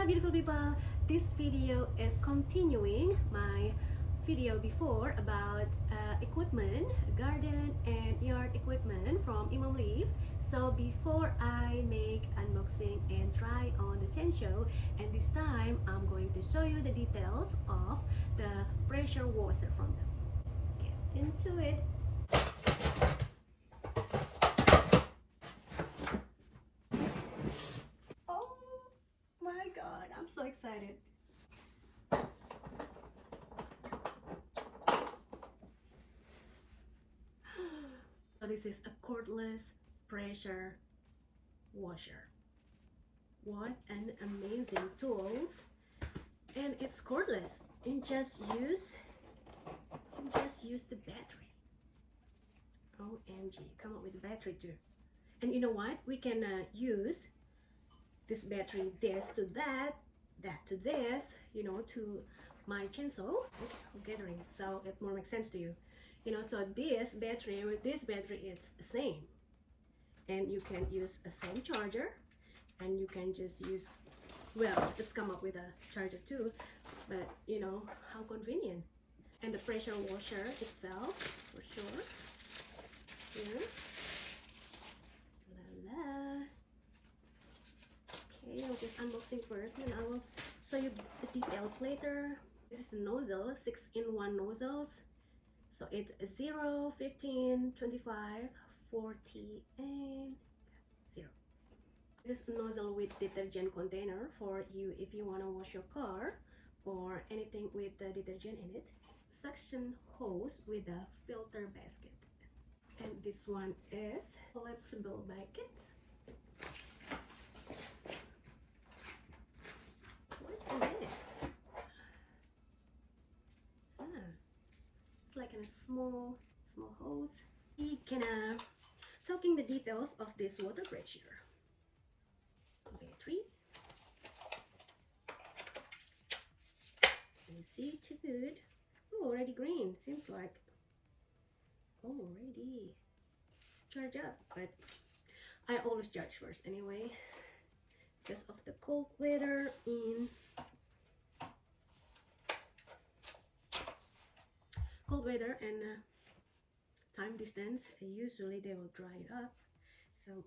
up, beautiful people? This video is continuing my video before about equipment, garden and yard equipment from IMOUMLIVE. So before I make unboxing and try on the Chencho, and this time I'm going to show you the details of the pressure washer from them. Let's get into it. My god, I'm so excited. So this is a cordless pressure washer. What an amazing tools, and it's cordless. You just use the battery. OMG, come up with the battery too. And you know what, we can use this battery this to that to this, you know, to my chainsaw gathering, so it more makes sense to you, you know. So this battery with this battery, it's the same, and you can use a same charger, and you can just use, well, it's come up with a charger too, but you know how convenient. And the pressure washer itself, for sure, here. Okay, I'll just unboxing first, and I will show you the details later. This is the nozzle, 6-in-1 nozzles. So it's 0, 15, 25, 40, and 0. This is a nozzle with detergent container for you if you want to wash your car or anything with the detergent in it. Suction hose with a filter basket. And this one is collapsible buckets. Like in a small hose. We can talking the details of this water pressure. Battery. You see, too good. Oh, already green. Seems like already charge up, but I always charge first anyway because of the cold weather in and time distance. Usually they will dry it up, so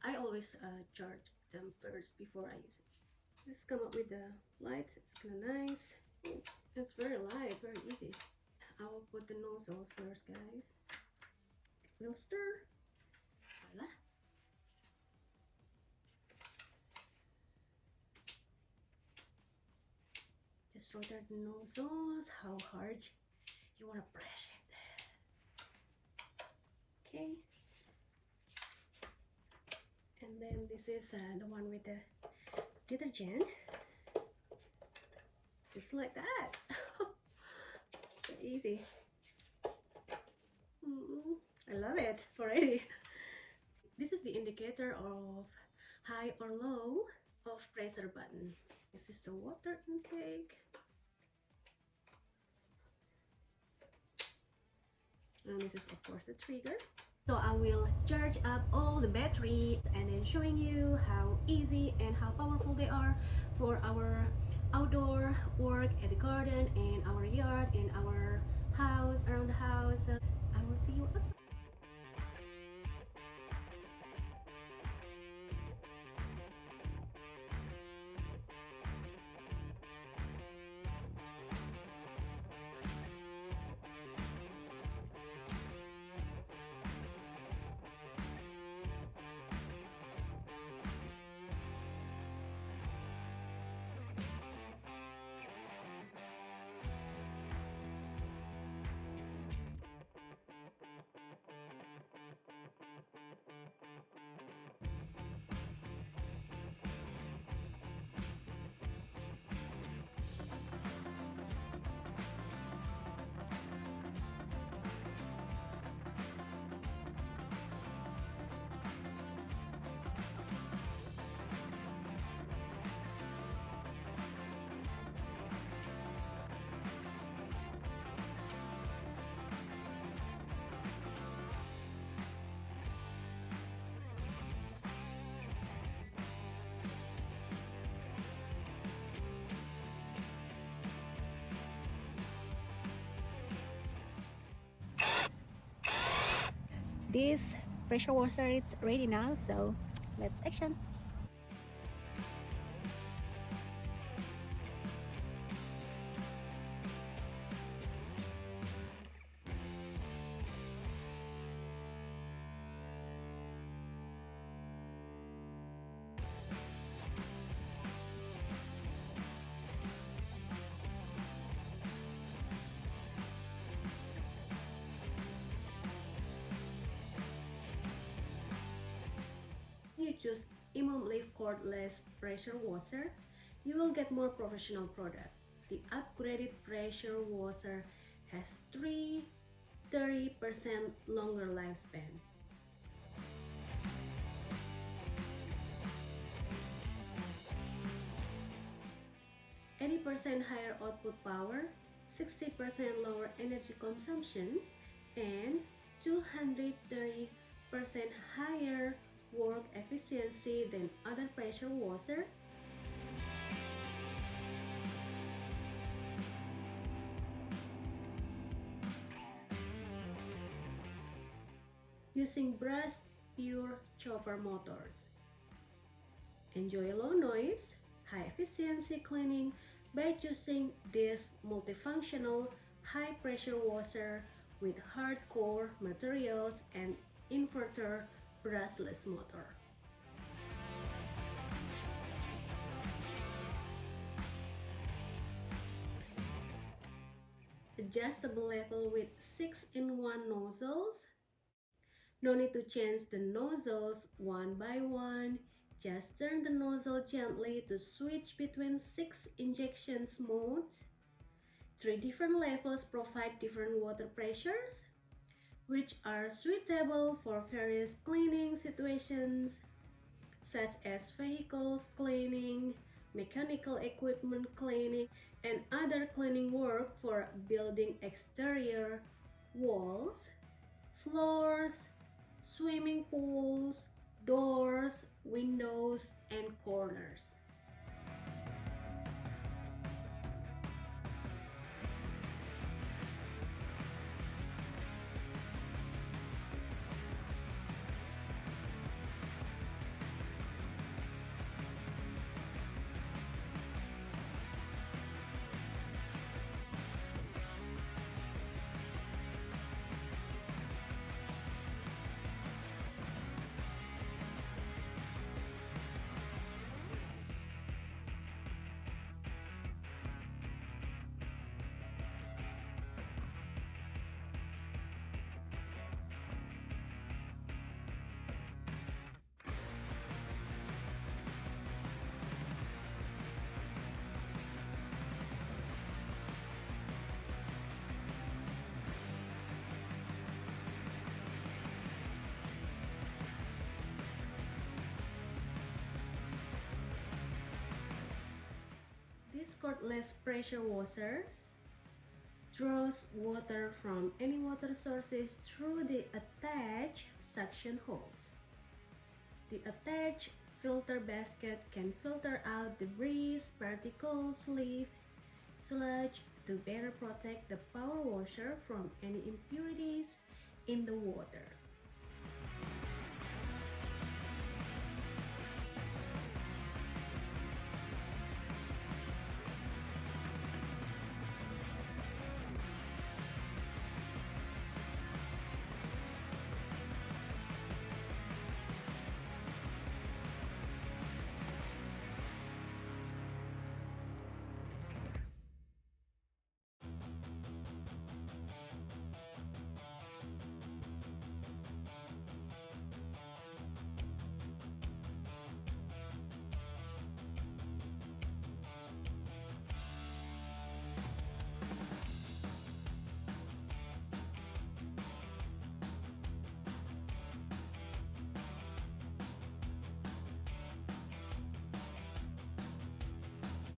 I always charge them first before I use it. Just come up with the lights. It's kind of nice. It's very light, very easy. I will put the nozzles first, guys. We'll stir. Voila. Just rotate the nozzles. How hard you want to press it. Okay. And then this is the one with the detergent. Just like that. Easy. I love it already. This is the indicator of high or low of pressure button. This is the water intake. And this is of course the trigger. So I will charge up all the batteries and then showing you how easy and how powerful they are for our outdoor work at the garden and our yard and our house, around the house. I will see you outside. this pressure washer is ready now, so let's action. You choose IMOUMLIVE Cordless Pressure Washer, you will get more professional product. The upgraded pressure washer has 30% longer lifespan. %80 higher output power, 60% lower energy consumption, and 230% higher work efficiency than other pressure washer. Using brushed pure chopper motors. Enjoy low noise, high efficiency cleaning by choosing this multifunctional high pressure washer with hardcore materials and inverter brushless motor. Adjustable level with 6-in-1 nozzles. No need to change the nozzles one by one. Just turn the nozzle gently to switch between 6 injections modes. 3 different levels provide different water pressures, which are suitable for various cleaning situations, such as vehicles cleaning, mechanical equipment cleaning, and other cleaning work for building exterior walls, floors, swimming pools, doors, windows, and corners. These cordless pressure washers draws water from any water sources through the attached suction hose. The attached filter basket can filter out debris, particles, leaf, sludge to better protect the power washer from any impurities in the water.